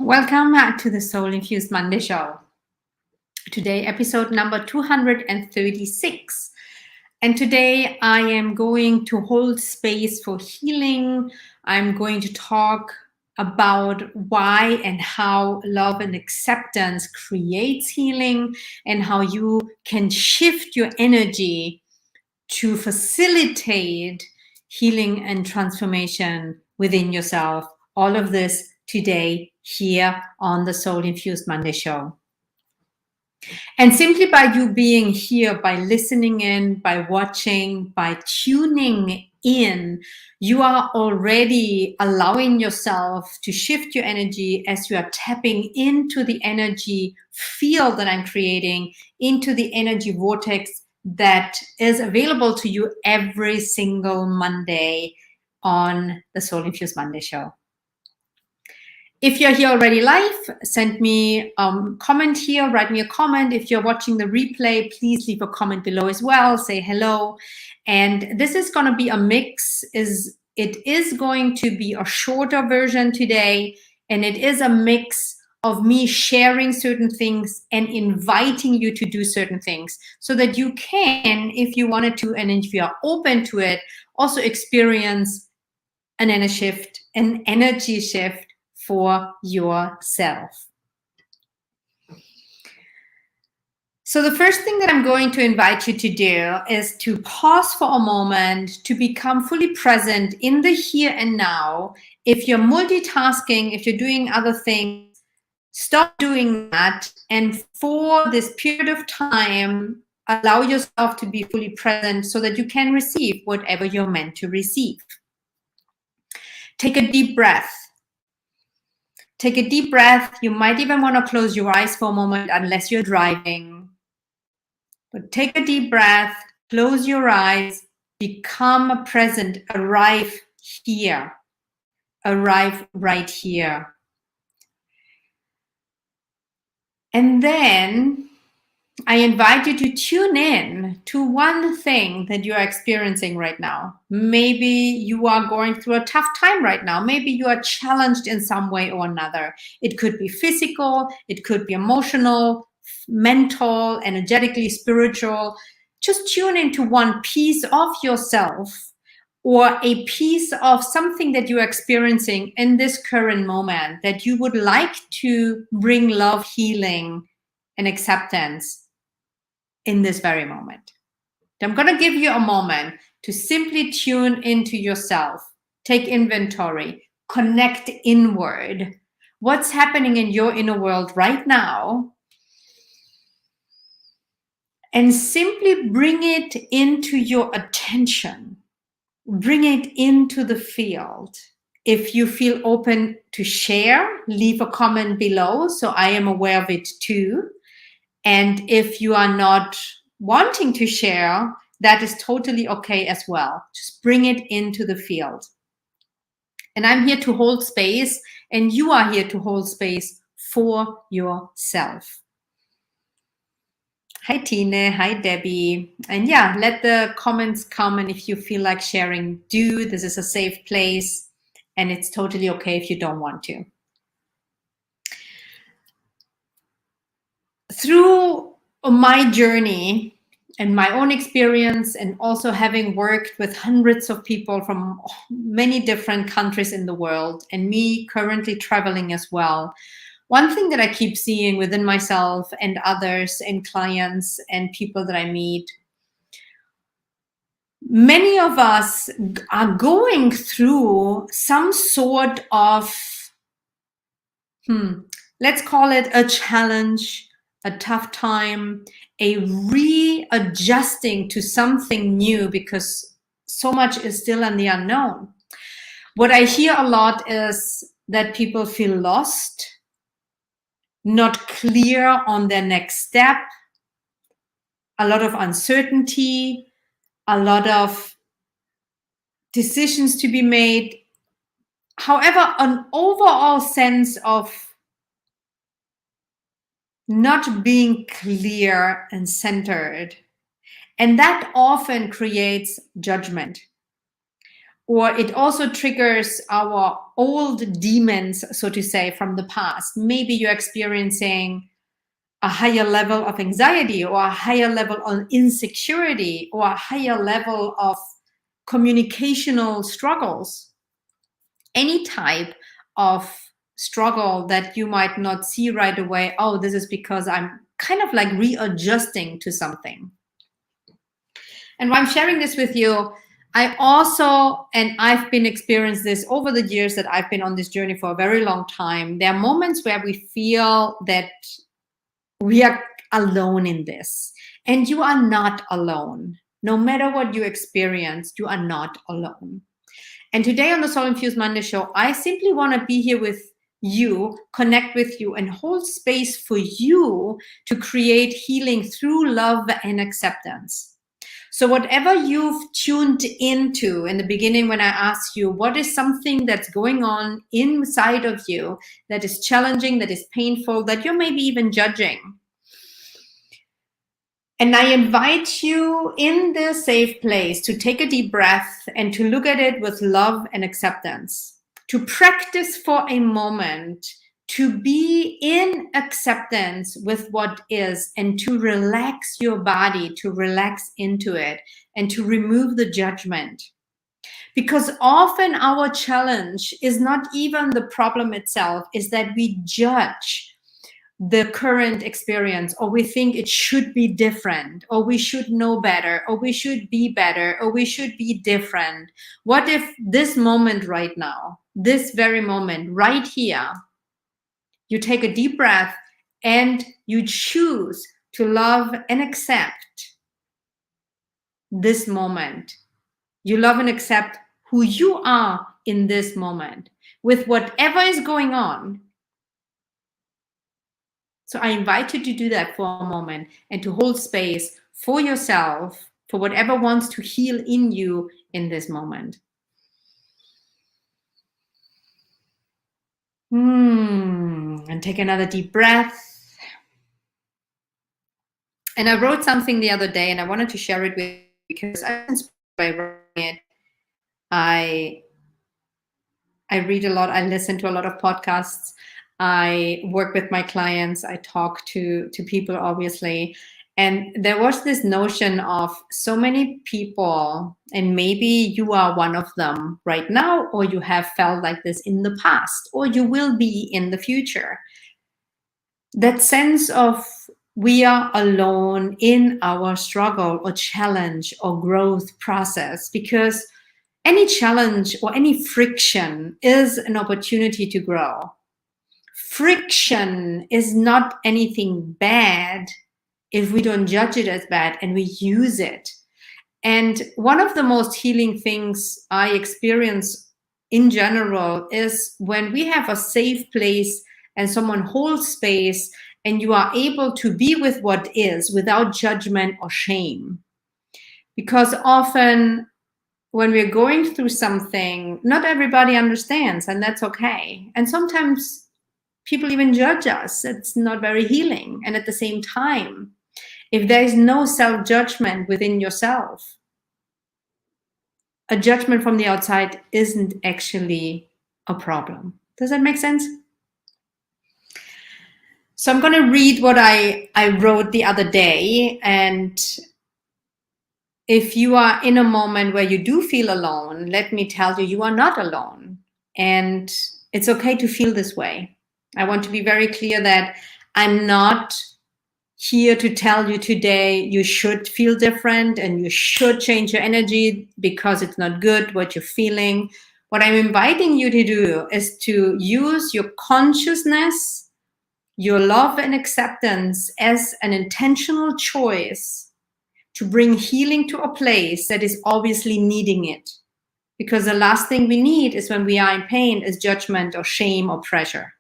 Welcome to the Soul Infused Monday Show. Today, episode number 236. And today I am going to hold space for healing. I'm going to talk about why and how love and acceptance creates healing and how you can shift your energy to facilitate healing and transformation within yourself. All of this today here on the Soul Infused Monday Show. And simply by you being here, by listening in, by watching, by tuning in, you are already allowing yourself to shift your energy as you are tapping into the energy field that I'm creating, into the energy vortex that is available to you every single Monday on the Soul Infused Monday Show. If you're here already live, send me a comment here, write me a comment. If you're watching the replay, please leave a comment below as well, say hello. And this is going to be a mix. It is going to be a shorter version today, and it is a mix of me sharing certain things and inviting you to do certain things so that you can, if you wanted to, and if you are open to it, also experience an energy shift for yourself. So the first thing that I'm going to invite you to do is to pause for a moment, to become fully present in the here and now. If you're multitasking, if you're doing other things, stop doing that. And for this period of time, allow yourself to be fully present so that you can receive whatever you're meant to receive. Take a deep breath. Take a deep breath. You might even want to close your eyes for a moment unless you're driving. But take a deep breath, close your eyes, become present, arrive here. Arrive right here. And then I invite you to tune in to one thing that you are experiencing right now. Maybe you are going through a tough time right now. Maybe you are challenged in some way or another. It could be physical, it could be emotional, mental, energetically, spiritual. Just tune into one piece of yourself or a piece of something that you're experiencing in this current moment that you would like to bring love, healing, and acceptance in this very moment. I'm going to give you a moment to simply tune into yourself, take inventory, connect inward. What's happening in your inner world right now? And simply bring it into your attention. Bring it into the field. If you feel open to share, leave a comment below so I am aware of it too. And if you are not wanting to share, that is totally okay as well. Just bring it into the field. And I'm here to hold space, and you are here to hold space for yourself. Hi, Tine. Hi, Debbie. And yeah, let the comments come. And if you feel like sharing, do. This is a safe place, and it's totally okay if you don't want to. Through my journey and my own experience, and also having worked with hundreds of people from many different countries in the world, and me currently traveling as well, one thing that I keep seeing within myself and others and clients and people that I meet, many of us are going through some sort of, let's call it a challenge, a tough time, a readjusting to something new because so much is still in the unknown. What I hear a lot is that people feel lost, not clear on their next step, a lot of uncertainty, a lot of decisions to be made. However, an overall sense of not being clear and centered. And that often creates judgment or it also triggers our old demons, so to say, from the past. Maybe you're experiencing a higher level of anxiety or a higher level of insecurity or a higher level of communicational struggles. Any type of struggle that you might not see right away, oh, this is because I'm kind of like readjusting to something. And while I'm sharing this with you, I also, and I've been experiencing this over the years that I've been on this journey for a very long time, there are moments where we feel that we are alone in this. And you are not alone. No matter what you experience, you are not alone. And today on the Soul Infused Monday show, I simply want to be here with you, connect with you, and hold space for you to create healing through love and acceptance. So whatever you've tuned into in the beginning when I asked you, what is something that's going on inside of you that is challenging, that is painful, that you're maybe even judging? And I invite you in this safe place to take a deep breath and to look at it with love and acceptance, to practice for a moment, to be in acceptance with what is, and to relax your body, to relax into it, and to remove the judgment. Because often our challenge is not even the problem itself, is that we judge the current experience, or we think it should be different, or we should know better, or we should be better, or we should be different. What if this moment right now, this very moment right here, you take a deep breath and you choose to love and accept this moment. You love and accept who you are in this moment with whatever is going on. So I invite you to do that for a moment and to hold space for yourself, for whatever wants to heal in you in this moment. And take another deep breath. And I wrote something the other day and I wanted to share it with you because I was inspired by writing it. I read a lot, I listen to a lot of podcasts, I work with my clients, I talk to people, obviously. And there was this notion of so many people, and maybe you are one of them right now, or you have felt like this in the past, or you will be in the future. That sense of we are alone in our struggle or challenge or growth process, because any challenge or any friction is an opportunity to grow. Friction is not anything bad if we don't judge it as bad and we use it. And one of the most healing things I experience in general is when we have a safe place and someone holds space and you are able to be with what is without judgment or shame. Because often when we're going through something, not everybody understands, and that's okay. And sometimes people even judge us. It's not very healing. And at the same time, if there is no self-judgment within yourself, a judgment from the outside isn't actually a problem. Does that make sense? So I'm going to read what I wrote the other day. And if you are in a moment where you do feel alone, let me tell you, you are not alone. And it's okay to feel this way. I want to be very clear that I'm not here to tell you today you should feel different and you should change your energy because it's not good what you're feeling. What I'm inviting you to do is to use your consciousness, your love and acceptance as an intentional choice to bring healing to a place that is obviously needing it. Because the last thing we need is when we are in pain is judgment or shame or pressure.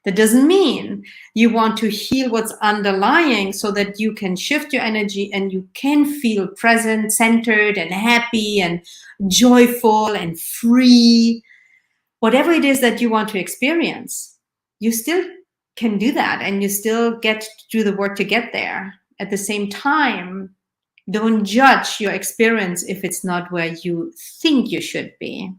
That doesn't mean you want to heal what's underlying so that you can shift your energy and you can feel present, centered, and happy and joyful and free. Whatever it is that you want to experience, you still can do that and you still get to do the work to get there. At the same time, Don't judge your experience if it's not where you think you should be.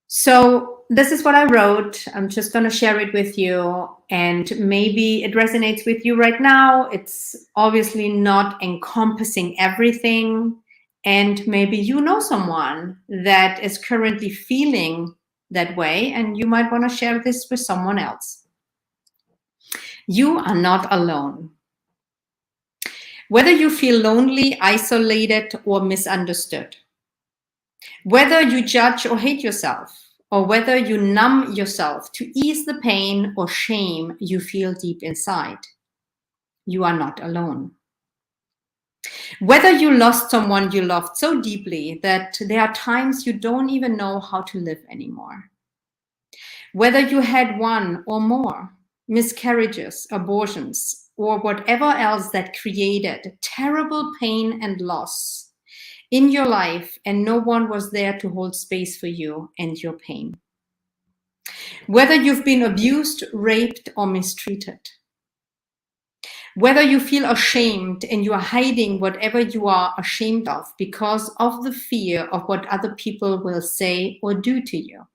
So this is what I wrote. I'm just going to share it with you, and maybe it resonates with you right now. It's obviously not encompassing everything, and maybe you know someone that is currently feeling that way, and you might want to share this with someone else. You are not alone. Whether you feel lonely, isolated, or misunderstood, whether you judge or hate yourself, or whether you numb yourself to ease the pain or shame you feel deep inside, you are not alone. Whether you lost someone you loved so deeply that there are times you don't even know how to live anymore, whether you had one or more miscarriages, abortions, or whatever else that created terrible pain and loss in your life, and no one was there to hold space for you and your pain. Whether you've been abused, raped, or mistreated. Whether you feel ashamed and you are hiding whatever you are ashamed of because of the fear of what other people will say or do to you.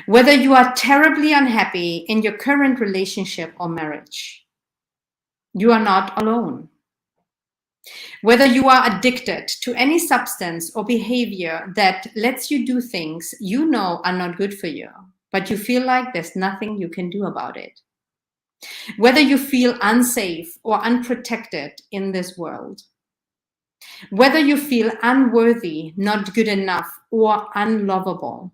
Whether you are terribly unhappy in your current relationship or marriage, you are not alone. Whether you are addicted to any substance or behavior that lets you do things you know are not good for you, but you feel like there's nothing you can do about it. Whether you feel unsafe or unprotected in this world. Whether you feel unworthy, not good enough, or unlovable.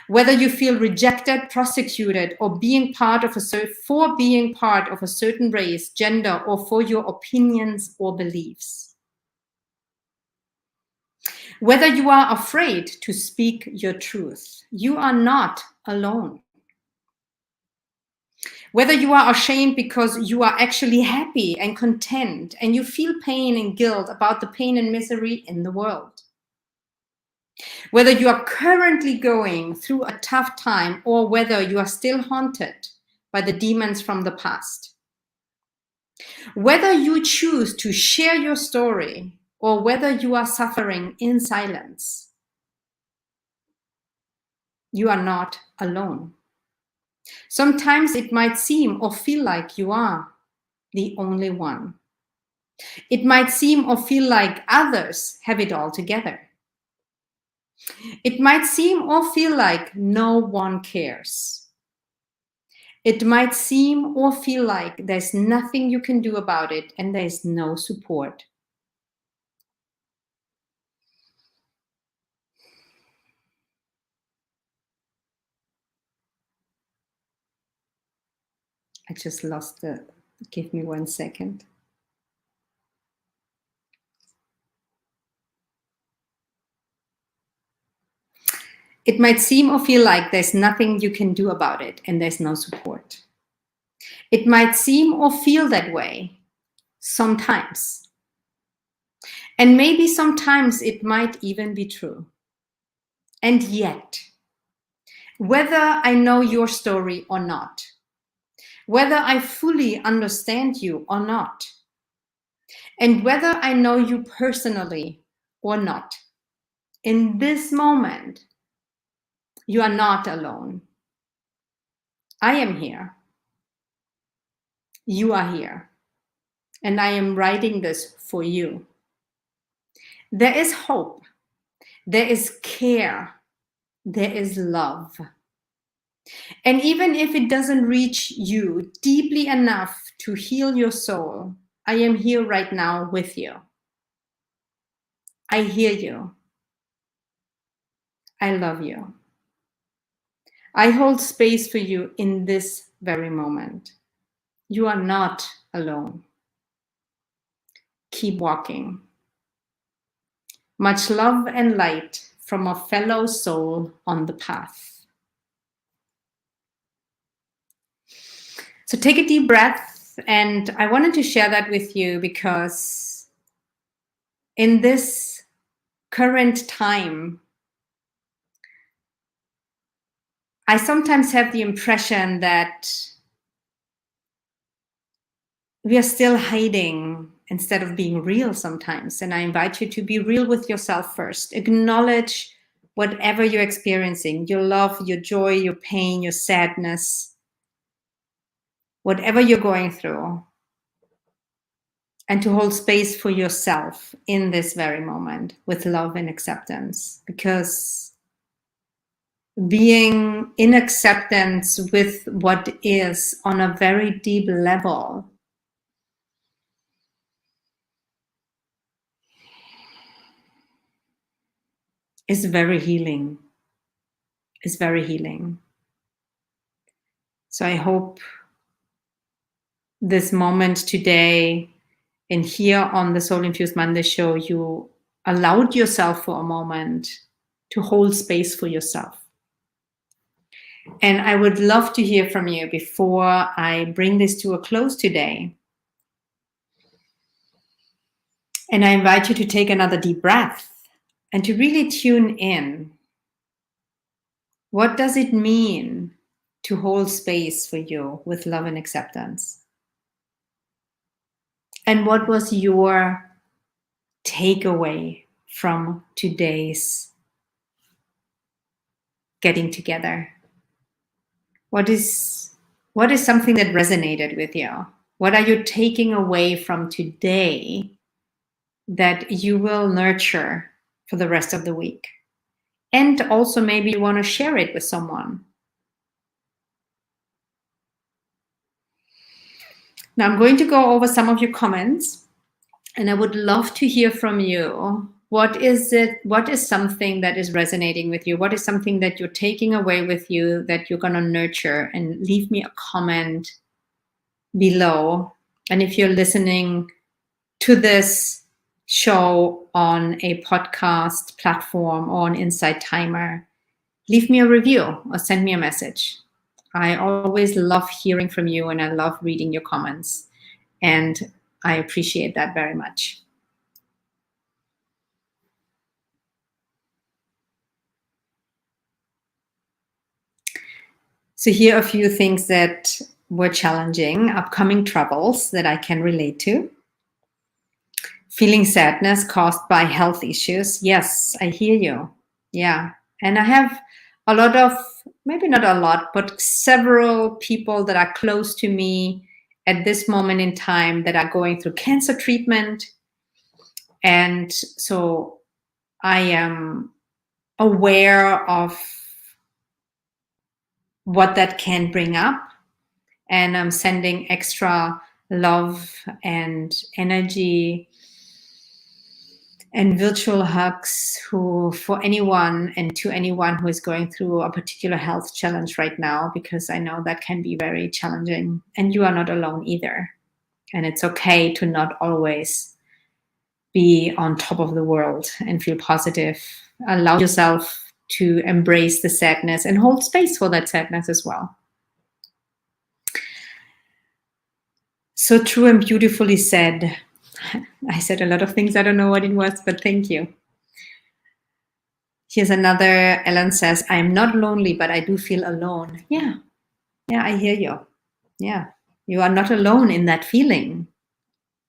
Whether you feel rejected, prosecuted, or being part of a certain race, gender, or for your opinions or beliefs. Whether you are afraid to speak your truth, you are not alone. Whether you are ashamed because you are actually happy and content and you feel pain and guilt about the pain and misery in the world. Whether you are currently going through a tough time or whether you are still haunted by the demons from the past. Whether you choose to share your story or whether you are suffering in silence, you are not alone. Sometimes it might seem or feel like you are the only one. It might seem or feel like others have it all together. It might seem or feel like no one cares. It might seem or feel like there's nothing you can do about it and there's no support. I just lost give me 1 second. It might seem or feel like there's nothing you can do about it and there's no support. It might seem or feel that way sometimes. And maybe sometimes it might even be true. And yet, whether I know your story or not, whether I fully understand you or not, and whether I know you personally or not, in this moment, you are not alone. I am here. You are here. And I am writing this for you. There is hope. There is care. There is love. And even if it doesn't reach you deeply enough to heal your soul, I am here right now with you. I hear you. I love you. I hold space for you in this very moment. You are not alone. Keep walking. Much love and light from a fellow soul on the path. So take a deep breath, and I wanted to share that with you because in this current time, I sometimes have the impression that we are still hiding instead of being real sometimes. And I invite you to be real with yourself first. Acknowledge whatever you're experiencing, your love, your joy, your pain, your sadness, whatever you're going through, and to hold space for yourself in this very moment with love and acceptance. Because being in acceptance with what is on a very deep level is very healing. Is very healing. So I hope this moment today and here on the Soul Infused Monday show, you allowed yourself for a moment to hold space for yourself. And I would love to hear from you before I bring this to a close today. And I invite you to take another deep breath and to really tune in. What does it mean to hold space for you with love and acceptance? And what was your takeaway from today's getting together? What is something that resonated with you? What are you taking away from today that you will nurture for the rest of the week? And also maybe you want to share it with someone. Now I'm going to go over some of your comments, and I would love to hear from you. What is something that is resonating with you? What is something that you're taking away with you that you're going to nurture? And leave me a comment below. And if you're listening to this show on a podcast platform or an Insight Timer, leave me a review or send me a message. I always love hearing from you, and I love reading your comments. And I appreciate that very much. So here are a few things that were challenging. Upcoming troubles that I can relate to. Feeling sadness caused by health issues. Yes, I hear you. Yeah. And I have a lot of, maybe not a lot, but several people that are close to me at this moment in time that are going through cancer treatment. And so I am aware of what that can bring up. And I'm sending extra love and energy and virtual hugs for anyone and to anyone who is going through a particular health challenge right now, because I know that can be very challenging, and you are not alone either. And it's okay to not always be on top of the world and feel positive. Allow yourself to embrace the sadness and hold space for that sadness as well. So true and beautifully said. I said a lot of things. I don't know what it was, but thank you. Here's another. Ellen says, I am not lonely, but I do feel alone. Yeah, I hear you. Yeah, you are not alone in that feeling.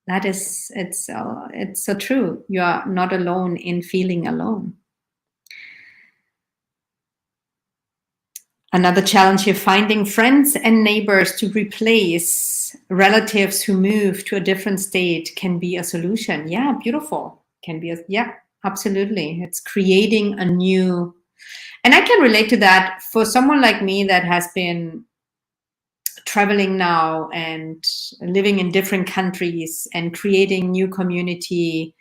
That is, it's so true. You are not alone in feeling alone. Another challenge here, finding friends and neighbors to replace relatives who move to a different state can be a solution. Yeah, beautiful. Can be yeah, absolutely. It's creating a new, and I can relate to that for someone like me that has been traveling now and living in different countries and creating new community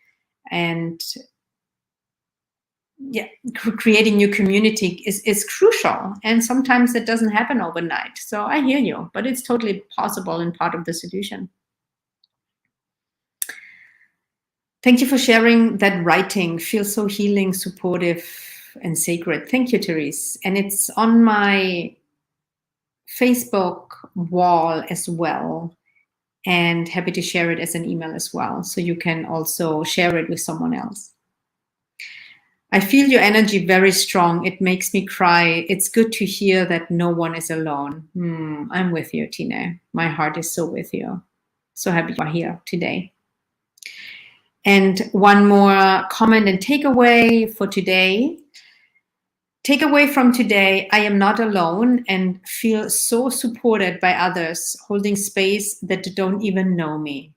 and creating new community is crucial. And sometimes it doesn't happen overnight. So I hear you, but it's totally possible and part of the solution. Thank you for sharing that. Writing feels so healing, supportive, and sacred. Thank you, Therese. And it's on my Facebook wall as well. And happy to share it as an email as well. So you can also share it with someone else. I feel your energy very strong. It makes me cry. It's good to hear that no one is alone. I'm with you, Tina. My heart is so with you. So happy you are here today. And one more comment and takeaway for today. Takeaway from today, I am not alone and feel so supported by others holding space that don't even know me.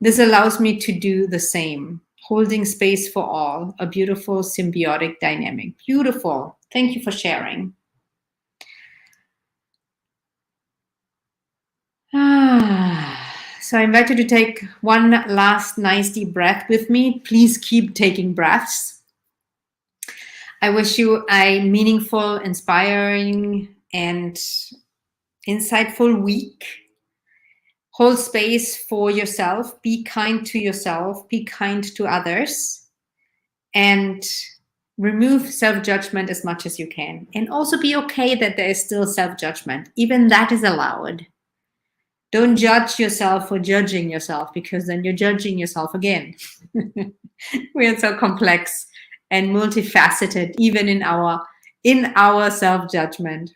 This allows me to do the same, holding space for all, a beautiful symbiotic dynamic. Beautiful. Thank you for sharing. So I invite you to take one last nice deep breath with me. Please keep taking breaths. I wish you a meaningful, inspiring, and insightful week. Hold space for yourself. Be kind to yourself. Be kind to others. And remove self-judgment as much as you can. And also be okay that there is still self-judgment. Even that is allowed. Don't judge yourself for judging yourself, because then you're judging yourself again. We are so complex and multifaceted, even in our self-judgment.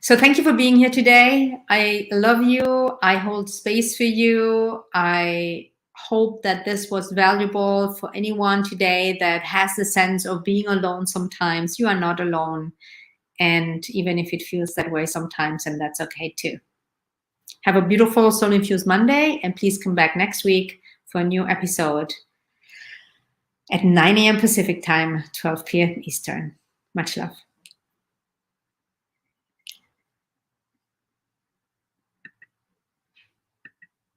So thank you for being here today. I love you. I hold space for you. I hope that this was valuable for anyone today that has the sense of being alone sometimes. You are not alone. And even if it feels that way sometimes, and that's okay too. Have a beautiful Soul Infused Monday, and please come back next week for a new episode at 9 a.m. Pacific time, 12 p.m. Eastern. Much love.